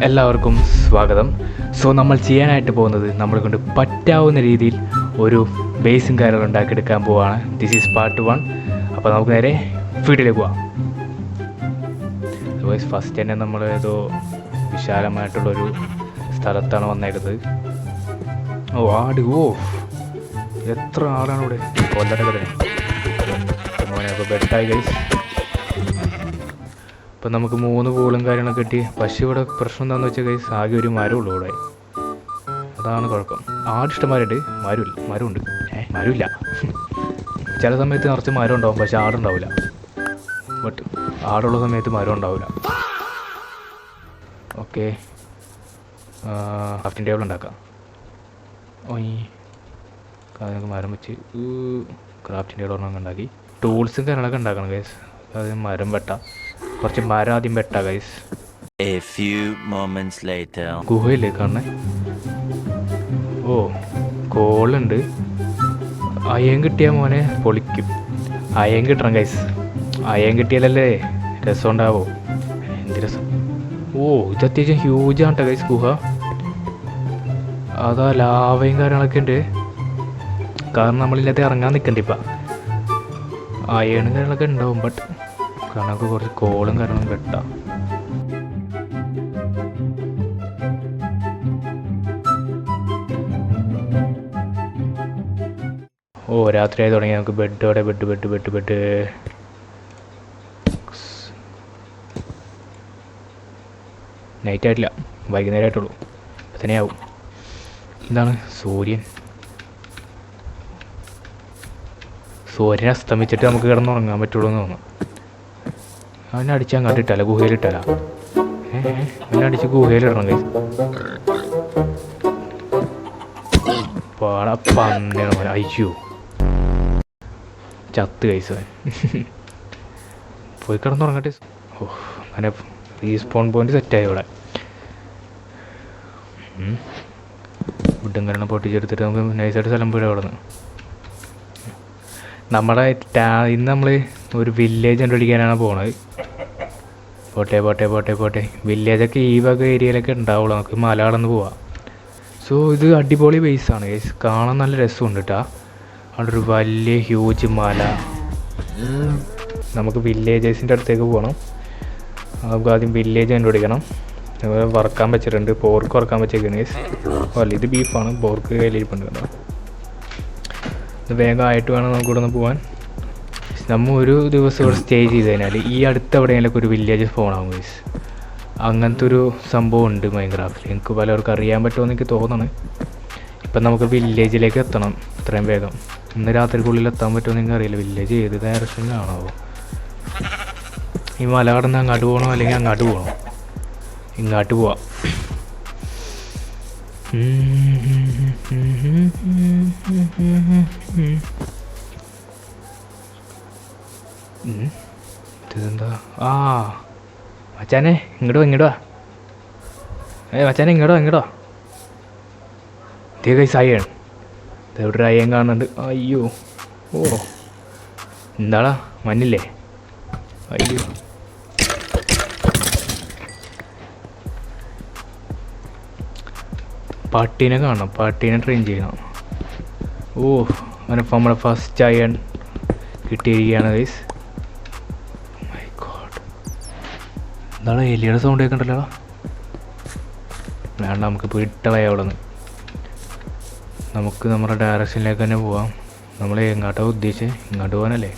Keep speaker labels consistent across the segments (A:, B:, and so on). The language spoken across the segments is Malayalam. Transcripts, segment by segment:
A: എല്ലാവർക്കും സ്വാഗതം. സോ നമ്മൾ ചെയ്യാനായിട്ട് പോകുന്നത് നമ്മളെ കൊണ്ട് പറ്റാവുന്ന രീതിയിൽ ഒരു ബേസും കാര്യങ്ങളും ഉണ്ടാക്കിയെടുക്കാൻ പോവാണ്. This is part 1. അപ്പോൾ നമുക്ക് നേരെ വീട്ടിലേക്ക് പോവാം. ഫസ്റ്റ് തന്നെ നമ്മൾ ഏതോ വിശാലമായിട്ടുള്ളൊരു സ്ഥലത്താണ് വന്നേക്കുന്നത്. എത്ര ആളാണ് ഇവിടെ കൊല്ലടൊക്കെ തന്നെ. മോനെ അപ്പോൾ ബെഡായി ഗൈസ്. ഇപ്പം നമുക്ക് 3 പൂളും കാര്യങ്ങളൊക്കെ കിട്ടി. പക്ഷേ ഇവിടെ പ്രശ്നം എന്താണെന്ന് വെച്ചാൽ ഗൈസ്, ആകെ ഒരു മരമുള്ളൂ ഇവിടെ. അതാണ് കുഴപ്പം. ആടിഷ്ടന്മാരുണ്ട്, മരമുണ്ട്. മരമില്ല. ചില സമയത്ത് നിറച്ച് മരം ഉണ്ടാവും, പക്ഷെ ആടുണ്ടാവില്ല. ബട്ട് ആടുള്ള സമയത്ത് മരം ഉണ്ടാവില്ല. ഓക്കെ, ക്രാഫ്റ്റിംഗ് ടേബിൾ ഉണ്ടാക്കാം. അതിനൊക്കെ മരം വെച്ച് ക്രാഫ്റ്റിംഗ് ടേബിൾ ഒരെണ്ണം ഉണ്ടാക്കി. ടൂൾസും കാര്യങ്ങളൊക്കെ ഉണ്ടാക്കണം ഗൈസ്. അത് മരം വെട്ടാം, കുറച്ച് മരം ആദ്യം വെട്ടാം ഗൈസ്. ഗുഹയില്ലേ കാണണേ? കോളുണ്ട്. അയൻ കിട്ടിയാൽ മോനെ പൊളിക്കും. അയൻ കിട്ടണം ഗൈസ്. അയൻ കിട്ടിയാലല്ലേ രസം ഉണ്ടാവോ? എന്ത് രസം! ഇത് അത്യാവശ്യം ഹ്യൂജാണ് കേട്ടോ ഗൈസ് ഗുഹ. അതാ ലാവയും കാര്യങ്ങളൊക്കെ ഉണ്ട്. കാരണം നമ്മളില്ലാതെ ഇറങ്ങാൻ നിൽക്കണ്ട. ഇപ്പം അയണും കാര്യങ്ങളൊക്കെ ഉണ്ടാവും, ബട്ട് കണക്ക് കുറച്ച് കോളും കാര്യങ്ങളും വെട്ടാം. രാത്രിയായി തുടങ്ങി. നമുക്ക് ബെഡ് നൈറ്റ് ആയിട്ടില്ല, വൈകുന്നേരം ആയിട്ടുള്ളൂ. അപ്പം തന്നെയാവും. എന്താണ് സൂര്യൻ അസ്തമിച്ചിട്ട് നമുക്ക് കിടന്നുറങ്ങാൻ പറ്റുള്ളൂ എന്ന് തോന്നുന്നു. അവനടിച്ച് അങ്ങോട്ട് ഇട്ടല്ല, ഗുഹയിലിട്ടല്ല. അവനടിച്ച് ഗുഹയിലിടണം കൈസ്. പന്നേണം. അയ്യോ, ചത്ത് കൈസ്. പോയി കിടന്നുറങ്ങട്ടെ. അങ്ങനെ റീസ്പോൺ പോയിന്റ് സെറ്റായി ഇവിടെ. ഫുഡും കാരണം പൊട്ടിച്ചെടുത്തിട്ട് നമുക്ക് നൈസായിട്ട് സ്ഥലം പോയി അവിടെ നിന്ന്. നമ്മുടെ ഇന്ന് നമ്മൾ ഒരു വില്ലേജ് കണ്ടുപിടിക്കാനാണ് പോണത്. പോട്ടെ. വില്ലേജൊക്കെ ഈ വക ഏരിയയിലൊക്കെ ഉണ്ടാവുള്ളൂ. നമുക്ക് മല കടന്ന് പോവാം. സോ ഇത് അടിപൊളി ബേസാണ് ഗൈസ്. കാണാൻ നല്ല രസമുണ്ട് കേട്ടോ. അവിടെ ഒരു വലിയ ഹ്യൂജ് മല. നമുക്ക് വില്ലേജേഴ്സിൻ്റെ അടുത്തേക്ക് പോകണം. നമുക്ക് ആദ്യം വില്ലേജ് കണ്ടുപിടിക്കണം. വറക്കാൻ വെച്ചിട്ടുണ്ട്, പോർക്ക് വറക്കാൻ വെച്ചേക്കുന്നത് ഗൈസ്. ഇത് ബീഫാണ്, പോർക്ക് കയ്യിലിരിപ്പുണ്ട് കേട്ടോ. ഇത് വേഗമായിട്ട് വേണം നമുക്കിവിടെ നിന്ന് പോകാൻ. നമ്മൾ ഒരു ദിവസം ഇവിടെ സ്റ്റേ ചെയ്ത് കഴിഞ്ഞാൽ ഈ അടുത്ത് എവിടെയെങ്കിലൊക്കെ ഒരു വില്ലേജ് ഫോണാകും ഗൈസ്. അങ്ങനത്തെ ഒരു സംഭവം ഉണ്ട് മൈൻക്രാഫ്റ്റിൽ. എനിക്ക് പലർക്കും അറിയാൻ പറ്റുമെന്ന് എനിക്ക് തോന്നണം. ഇപ്പം നമുക്ക് വില്ലേജിലേക്ക് എത്തണം ഇത്രയും വേഗം. ഇന്ന് രാത്രിക്കുള്ളിൽ എത്താൻ പറ്റുമെന്ന് എനിക്ക് അറിയില്ല. വില്ലേജ് ഏത് ഡയറക്ഷനിലാണോ? ഈ മല കടന്ന് അങ്ങോട്ട് പോകണോ അല്ലെങ്കിൽ അങ്ങോട്ട് പോകണോ? ഇങ്ങോട്ട് പോവാം. ഇതെന്താ? മച്ചാനെ ഇങ്ങോട്ടോ. മച്ചാനെ ഇങ്ങോട്ടോ. ഇതേ കൈസ് അയ്യാണ്. ഇതെവിടെ ഒരു അയ്യൻ കാണുന്നുണ്ട്. അയ്യോ, എന്താടാ മഞ്ഞില്ലേ? അയ്യോ, പട്ടീനെ കാണണം. പട്ടീനെ ട്രെയിൻ ചെയ്യണം. അവനിപ്പോൾ നമ്മുടെ ഫസ്റ്റ് അയൺ കിട്ടിയിരിക്കുകയാണ് ഗൈസ്. മൈ ഗോഡ്, എന്താണ് എലിയുടെ സൗണ്ട് കേൾക്കണ്ടല്ലോ? വേണ്ട, നമുക്ക് പോയിട്ടളയാം അവിടെ നിന്ന്. നമുക്ക് നമ്മുടെ ഡയറക്ഷനിലേക്ക് തന്നെ പോവാം. നമ്മൾ എങ്ങോട്ടാണ് ഉദ്ദേശിച്ചത്? ഇങ്ങോട്ട് പോകാനല്ലേ?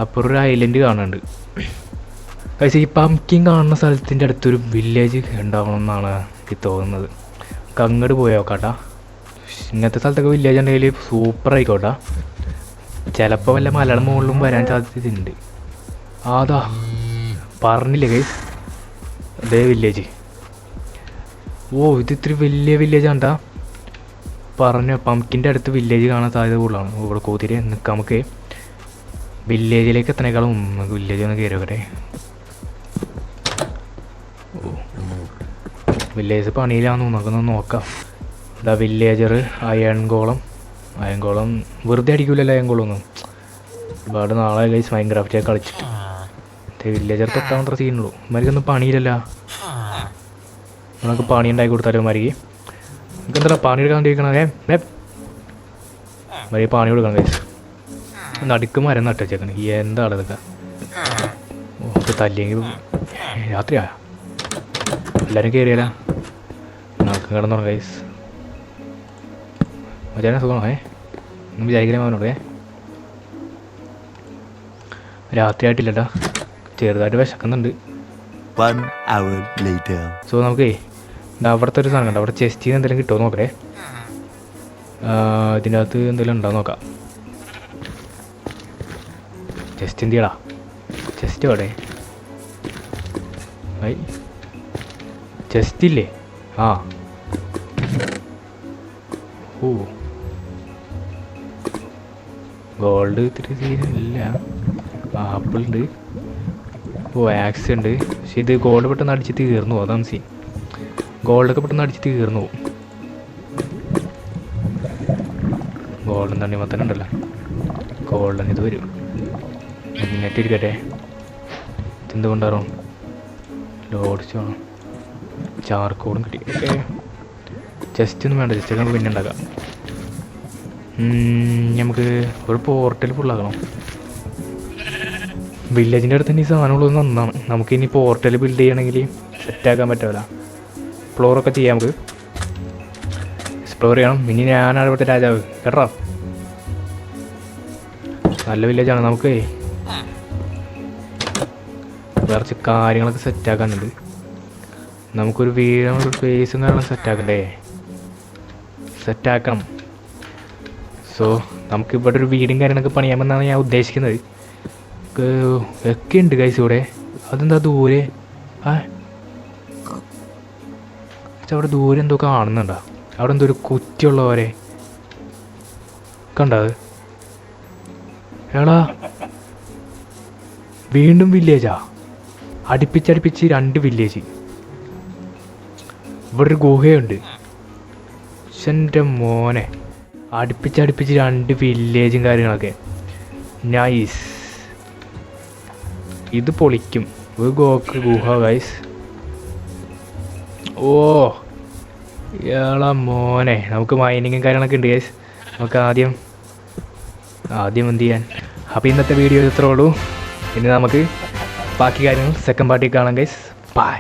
A: അപ്പോൾ ഒരു ഐലൻഡ് കാണുന്നുണ്ട് ഗൈസ്. ഈ പംകിൻ കാണുന്ന സ്ഥലത്തിൻ്റെ അടുത്തൊരു വില്ലേജ് ഉണ്ടാവണം എന്നാണ് എനിക്ക് തോന്നുന്നത്. അങ്ങോട്ട് പോയോക്കാട്ടാ. ഇങ്ങനത്തെ സ്ഥലത്തൊക്കെ വില്ലേജ് ഉണ്ടെങ്കിൽ സൂപ്പർ ആയിക്കോട്ടാ. ചിലപ്പോൾ വല്ല മലയുടെ മുകളിലും വരാൻ സാധ്യതയുണ്ട്. അതാ പറഞ്ഞില്ലേ ഗൈസ്, അതേ വില്ലേജ്. ഇത് ഇത്തിരി വലിയ വില്ലേജ് ആണ്ടാ. പംകിൻ്റെ അടുത്ത് വില്ലേജ് കാണാൻ സാധ്യത കൂടുതലാണ്. ഇവിടെ കോതിരി നിൽക്കാം. നമുക്ക് വില്ലേജിലേക്ക് എത്തണേക്കാളും നമുക്ക് വില്ലേജ് ഒന്ന് കയറി നോക്കട്ടെ. വില്ലേജ് പണിയിലാന്ന് നമുക്കൊന്ന് നോക്കാം. ഇതാ വില്ലേജർ അയൺകോളം വെറുതെ അടിക്കില്ലല്ലോ. അയൺകോളൊന്നും ഒരുപാട് നാളെ ഗൈസ് മൈൻക്രാഫ്റ്റ് കളിച്ചിട്ട്. വില്ലേജർ തൊട്ടാൽ മാത്രമേ ചെയ്യുന്നുള്ളൂ. ഇമാർക്കൊന്നും പണിയില്ലല്ലോ. നമുക്ക് പണി ഉണ്ടാക്കി കൊടുത്താലോ ഇമാർക്ക്? നമുക്ക് എന്താ പണി എടുക്കാൻ ചോദിക്കണം? മരി പണി കൊടുക്കണം ഗൈസ്. നടുക്ക് മരം നട്ട് വെച്ചേക്കണം. എന്താണ് ഇതൊക്കെ? ഓക്കെ തല്ലെങ്കിൽ രാത്രിയാ എല്ലാവരും കയറിയാലോ. നമുക്ക് കിടന്നുറങ്ങാം ഗൈസ്. മച്ചാനെ സുഖമാണോ? ഒന്നും വിചാരിക്കലേ അവനോട്. രാത്രി ആയിട്ടില്ലട്ടാ, ചെറുതായിട്ട് വിശക്കുന്നുണ്ട്. സോ നമുക്കേ അവിടുത്തെ ഒരു സാധനം കണ്ടോ, അവിടെ ചെസ്റ്റിൽ നിന്ന് എന്തെങ്കിലും കിട്ടുമോ നോക്കട്ടെ. ഇതിൻ്റെ അകത്ത് എന്തെങ്കിലും ഉണ്ടോ നോക്കാം. ചെസ്റ്റ് എന്ത് ചെയ്യടാ? ചെസ്റ്റ് എവിടെ? ചെസ്റ്റ് ഇല്ലേ? ആ ഓ ഗോൾഡ് ഇത്തിരി ഇല്ല. ആപ്പിൾ ഉണ്ട്. ഓ ആക്സ് ഉണ്ട്. പക്ഷെ ഇത് ഗോൾഡ് പെട്ടെന്ന് അടിച്ച് തീർന്നു പോകും. അതാണ് സീൻ. ഗോൾഡൊക്കെ പെട്ടെന്ന് അടിച്ച് തീർന്നു പോകും. ഗോൾഡൻ തണ്ണിമ തന്നെ ഉണ്ടല്ലോ. ഗോൾഡൻ ഇത് വരും. നെറ്റ് ഇരിക്കട്ടെ. ഇതെന്തുകൊണ്ടാറോ ലോഡിച്ചോ ചാർക്കോളും കിട്ടി. ഓക്കെ ജസ്റ്റ് ഒന്നും വേണ്ട, ജസ്റ്റ് നമുക്ക് പിന്നെ ഉണ്ടാക്കാം. നമുക്ക് ഒരു പോർട്ടൽ ഫുള്ളാക്കണം. വില്ലേജിൻ്റെ അടുത്ത് തന്നെ ഈ സാധനമുള്ളത് നന്നാണ്. നമുക്കിനി പോർട്ടൽ ബിൽഡ് ചെയ്യണമെങ്കിൽ സെറ്റാക്കാൻ പറ്റില്ല. എക്സ്പ്ലോറൊക്കെ ചെയ്യാം, നമുക്ക് എക്സ്പ്ലോർ ചെയ്യണം. ഇനി ഞാനാണ് ഇവിടുത്തെ രാജാവ് കേട്ടോ. നല്ല വില്ലേജാണ്. നമുക്ക് കുറച്ച് കാര്യങ്ങളൊക്കെ സെറ്റാക്കാനുണ്ട്. നമുക്കൊരു വീട് സ്പേസും കാര്യങ്ങളും സെറ്റാക്കണ്ടേ? സെറ്റാക്കണം. സോ നമുക്ക് ഇവിടെ ഒരു വീടും കാര്യങ്ങളൊക്കെ പണിയാമെന്നാണ് ഞാൻ ഉദ്ദേശിക്കുന്നത്. ഒക്കെ ഉണ്ട് ഗൈസ് ഇവിടെ. അതെന്താ ദൂരെ? അവിടെ ദൂരെ എന്തോ കാണുന്നുണ്ടോ? അവിടെ എന്തോ ഒരു കുറ്റിയുള്ളവരെ കണ്ടത്? എടാ വീണ്ടും വില്ലേജാ. അടുപ്പിച്ചടുപ്പിച്ച് 2 വില്ലേജ്. ഇവിടെ ഒരു ഗുഹയുണ്ട്. എൻ്റെ മോനെ, അടുപ്പിച്ചടുപ്പിച്ച് 2 വില്ലേജും കാര്യങ്ങളൊക്കെ. നൈസ്. ഇത് പൊളിക്കും. ഒരു ഗുഹ ഗൈസ്. ഓ ഏളാ മോനെ, നമുക്ക് മൈനിങ്ങും കാര്യങ്ങളൊക്കെ ഉണ്ട് ഗൈസ്. നമുക്ക് ആദ്യം എന്ത് ചെയ്യാൻ? അപ്പോൾ ഇന്നത്തെ വീഡിയോ ഇത്രേ ഉള്ളൂ. ഇനി നമുക്ക് ബാക്കി കാര്യങ്ങൾ സെക്കൻഡ് പാർട്ടിൽ കാണാം ഗൈസ്. ബൈ.